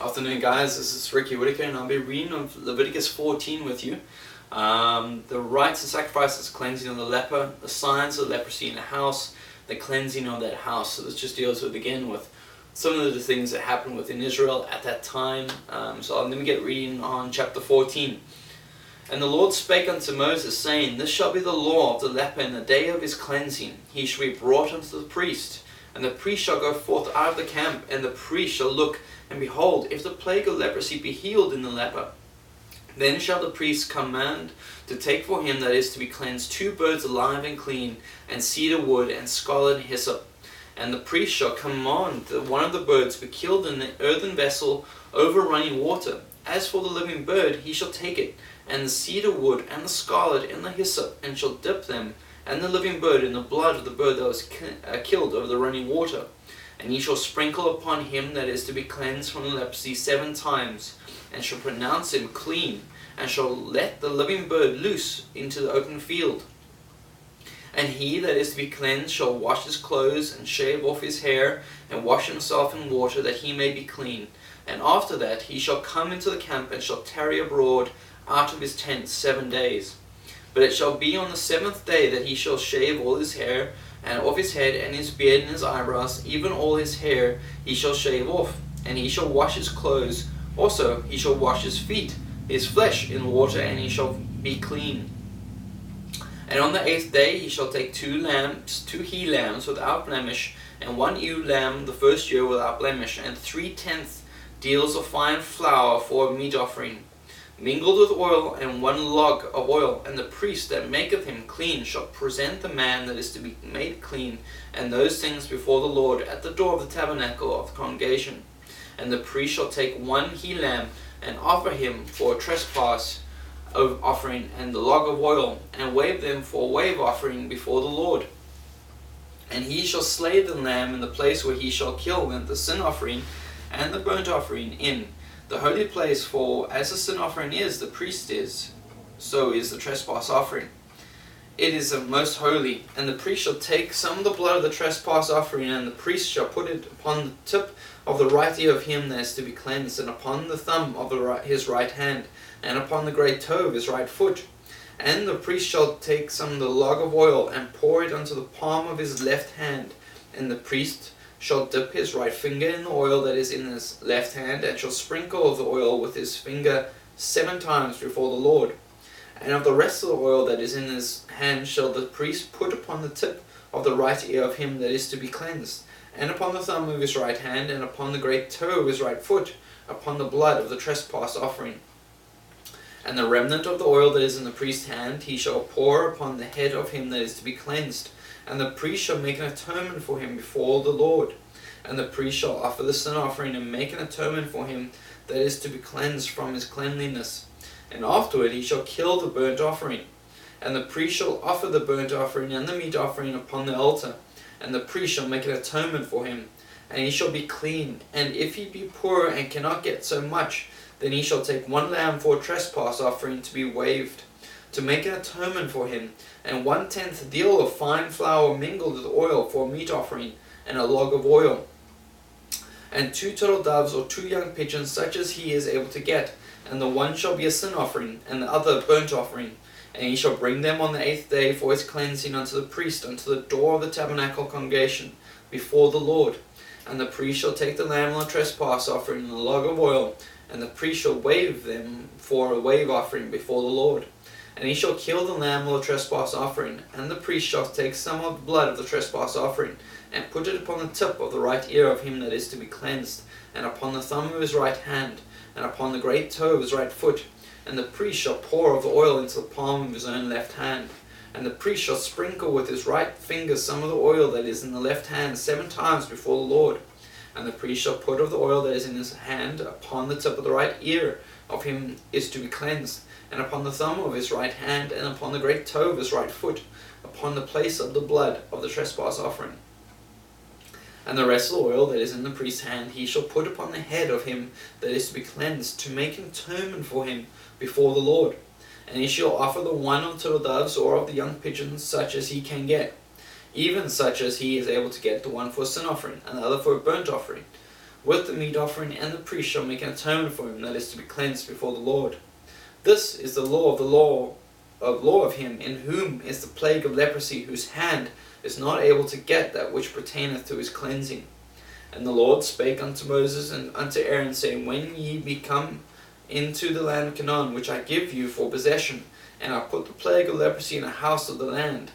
Afternoon, guys. This is Ricky Whitaker, and I'll be reading of Leviticus 14 with you. The rites and sacrifices, cleansing of the leper, the signs of leprosy in the house, the cleansing of that house. So this just deals with, again, with some of the things that happened within Israel at that time. So let me get reading on chapter 14. And the Lord spake unto Moses, saying, This shall be the law of the leper in the day of his cleansing. He shall be brought unto the priest, and the priest shall go forth out of the camp, and the priest shall look, and behold, if the plague of leprosy be healed in the leper, then shall the priest command to take for him that is to be cleansed 2 birds alive and clean, and cedar wood, and scarlet hyssop. And the priest shall command that one of the birds be killed in the earthen vessel over running water. As for the living bird, he shall take it, and the cedar wood, and the scarlet, and the hyssop, and shall dip them, and the living bird, in the blood of the bird that was killed over the running water. And he shall sprinkle upon him that is to be cleansed from the leprosy 7 times, and shall pronounce him clean, and shall let the living bird loose into the open field. And he that is to be cleansed shall wash his clothes, and shave off his hair, and wash himself in water, that he may be clean. And after that he shall come into the camp, and shall tarry abroad out of his tent 7 days. But it shall be on the 7th day that he shall shave all his hair, and off his head, and his beard, and his eyebrows, even all his hair he shall shave off. And he shall wash his clothes, also he shall wash his feet, his flesh in water, and he shall be clean. And on the 8th day he shall take 2 he lambs without blemish, and 1 ewe lamb the first year without blemish, and 3/10 deals of fine flour for a meat offering, mingled with oil, and 1 log of oil. And the priest that maketh him clean shall present the man that is to be made clean, and those things before the Lord at the door of the tabernacle of the congregation. And the priest shall take 1 he lamb, and offer him for a trespass offering, and the log of oil, and wave them for a wave offering before the Lord. And he shall slay the lamb in the place where he shall kill the sin offering and the burnt offering in the holy place, for as the sin offering is, the priest is, so is the trespass offering. It is most holy. And the priest shall take some of the blood of the trespass offering, and the priest shall put it upon the tip of the right ear of him that is to be cleansed, and upon the thumb of his right hand, and upon the great toe of his right foot. And the priest shall take some of the log of oil, and pour it unto the palm of his left hand. And the priest shall dip his right finger in the oil that is in his left hand, and shall sprinkle of the oil with his finger 7 times before the Lord. And of the rest of the oil that is in his hand shall the priest put upon the tip of the right ear of him that is to be cleansed, and upon the thumb of his right hand, and upon the great toe of his right foot, upon the blood of the trespass offering. And the remnant of the oil that is in the priest's hand he shall pour upon the head of him that is to be cleansed, and the priest shall make an atonement for him before the Lord. And the priest shall offer the sin offering, and make an atonement for him that is to be cleansed from his cleanliness. And afterward he shall kill the burnt offering. And the priest shall offer the burnt offering and the meat offering upon the altar. And the priest shall make an atonement for him, and he shall be clean. And if he be poor and cannot get so much, then he shall take 1 lamb for a trespass offering to be waved, to make an atonement for him, and 1/10 deal of fine flour mingled with oil for a meat offering, and a log of oil. And 2 turtle doves or 2 young pigeons, such as he is able to get, and the one shall be a sin offering, and the other a burnt offering. And he shall bring them on the 8th day for his cleansing unto the priest, unto the door of the tabernacle congregation, before the Lord. And the priest shall take the lamb on the trespass offering and the log of oil, and the priest shall wave them for a wave offering before the Lord. And he shall kill the lamb of the trespass offering, and the priest shall take some of the blood of the trespass offering, and put it upon the tip of the right ear of him that is to be cleansed, and upon the thumb of his right hand, and upon the great toe of his right foot. And the priest shall pour of the oil into the palm of his own left hand. And the priest shall sprinkle with his right finger some of the oil that is in the left hand 7 times before the Lord. And the priest shall put of the oil that is in his hand upon the tip of the right ear of him is to be cleansed, and upon the thumb of his right hand, and upon the great toe of his right foot, upon the place of the blood of the trespass offering. And the rest of the oil that is in the priest's hand he shall put upon the head of him that is to be cleansed, to make an atonement for him before the Lord. And he shall offer the 1 of the turtle doves or of the young pigeons, such as he can get, even such as he is able to get, the one for a sin offering, and the other for a burnt offering. with the meat offering, and the priest shall make an atonement for him that is to be cleansed before the Lord. This is the law of him in whom is the plague of leprosy, whose hand is not able to get that which pertaineth to his cleansing. And the Lord spake unto Moses and unto Aaron, saying, When ye be come into the land of Canaan, which I give you for possession, and I put the plague of leprosy in a house of the land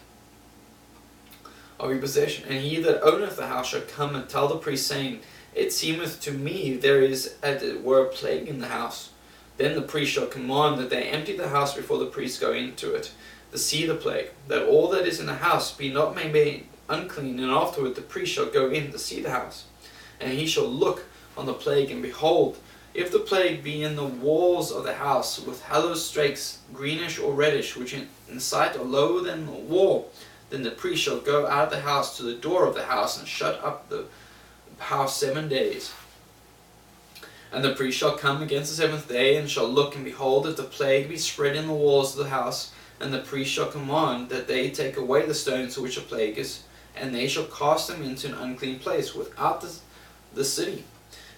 of your possession, and he that owneth the house shall come and tell the priest, saying, It seemeth to me there is as it were a plague in the house. Then the priest shall command that they empty the house before the priest go into it, to see the plague, that all that is in the house be not made unclean, and afterward the priest shall go in to see the house. And he shall look on the plague, and behold, if the plague be in the walls of the house, with hollow strakes, greenish or reddish, which in sight are lower than the wall, then the priest shall go out of the house to the door of the house, and shut up the house 7 days. And the priest shall come against the 7th day, and shall look, and behold, if the plague be spread in the walls of the house, and the priest shall command that they take away the stones to which a plague is, and they shall cast them into an unclean place without the city.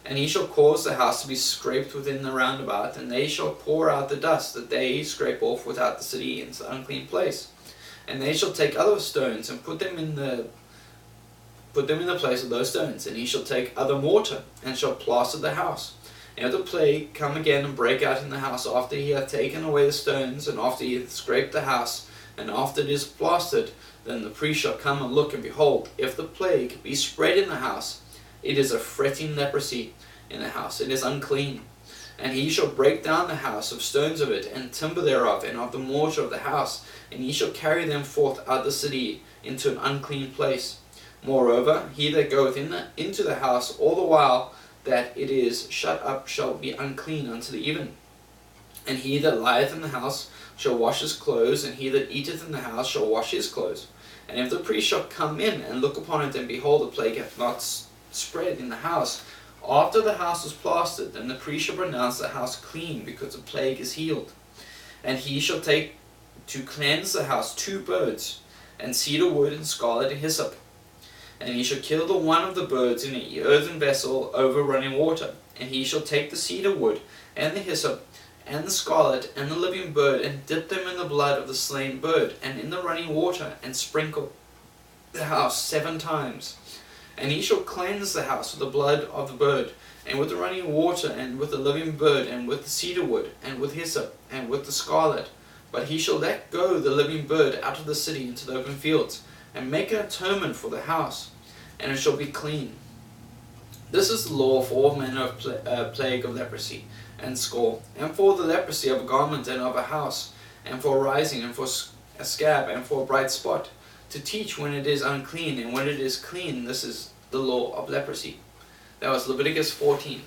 And he shall cause the house to be scraped within the roundabout, and they shall pour out the dust that they scrape off without the city into the unclean place. And they shall take other stones and put them in the place of those stones. And he shall take other mortar and shall plaster the house. And if the plague come again and break out in the house after he hath taken away the stones, and after he hath scraped the house, and after it is plastered, then the priest shall come and look, and behold, if the plague be spread in the house, it is a fretting leprosy in the house, it is unclean. And he shall break down the house of stones of it, and timber thereof, and of the mortar of the house, and he shall carry them forth out of the city into an unclean place. Moreover, he that goeth into the house all the while that it is shut up shall be unclean unto the even. And he that lieth in the house shall wash his clothes, and he that eateth in the house shall wash his clothes. And if the priest shall come in and look upon it, and behold, the plague hath not spread in the house, after the house was plastered, then the priest shall pronounce the house clean, because the plague is healed. And he shall take to cleanse the house 2 birds, and cedar wood, and scarlet, and hyssop. And he shall kill the one of the birds in an earthen vessel over running water. And he shall take the cedar wood, and the hyssop, and the scarlet, and the living bird, and dip them in the blood of the slain bird, and in the running water, and sprinkle the house 7 times. And he shall cleanse the house with the blood of the bird, and with the running water, and with the living bird, and with the cedar wood, and with hyssop, and with the scarlet. But he shall let go the living bird out of the city into the open fields, and make an atonement for the house, and it shall be clean. This is the law for all manner of plague of leprosy, and score, and for the leprosy of a garment and of a house, and for rising, and for a scab, and for a bright spot, to teach when it is unclean, and when it is clean. This is the law of leprosy. That was Leviticus 14.